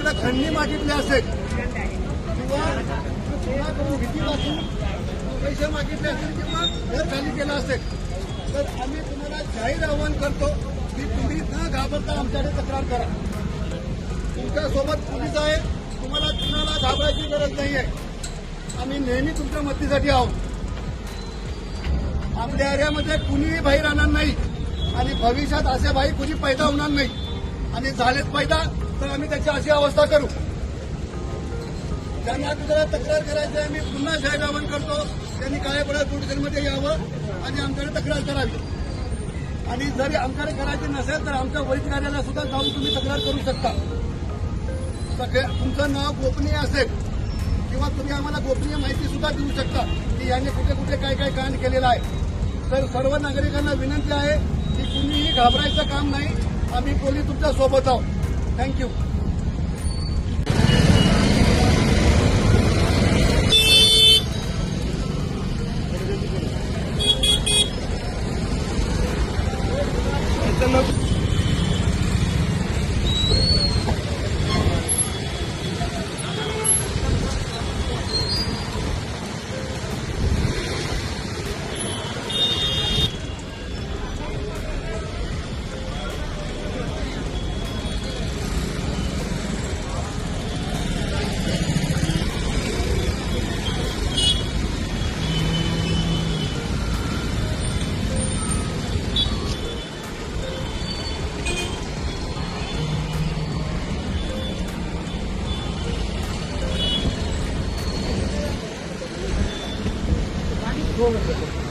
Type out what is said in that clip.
तुमच्याकडे खंडणी मागितली असेल किंवा कोणाकडून भीतीपासून पैसे मागितले असेल किंवा घर खाली केलं असेल तर आम्ही तुम्हाला जाहीर आवाहन करतो की तुम्ही न घाबरता आमच्याकडे तक्रार करा. तुमच्यासोबत पोलीस आहे, तुम्हाला कुणाला घाबरायची गरज नाही आहे. आम्ही नेहमी तुमच्या मदतीसाठी आहोत. आपल्या एरियामध्ये कुणीही भाई राहणार नाही आणि भविष्यात असे भाई कुणी पैदा होणार नाही आणि झालेच पैदा तर आम्ही त्याची अशी अवस्था करू. ज्यांना दुसऱ्या तक्रार करायची आहे मी पुन्हा जाहीर आवाहन करतो त्यांनी काळेपडा पोलीस स्टेशनमध्ये यावं आणि आमच्याकडे तक्रार करावी. आणि जरी आमच्याकडे करायची नसेल तर आमच्या वरिष्ठ कार्यालयाला सुद्धा जाऊन तुम्ही तक्रार करू शकता. तुमचं नाव गोपनीय असेल किंवा तुम्ही आम्हाला गोपनीय माहिती सुद्धा देऊ शकता की याने कुठे कुठे काय काय कांड केलेलं आहे. तर सर्व नागरिकांना विनंती आहे की कुणीही घाबरायचं काम नाही. आम्ही पोलीस तुमच्या सोबत आहोत. थँक्यू. हो.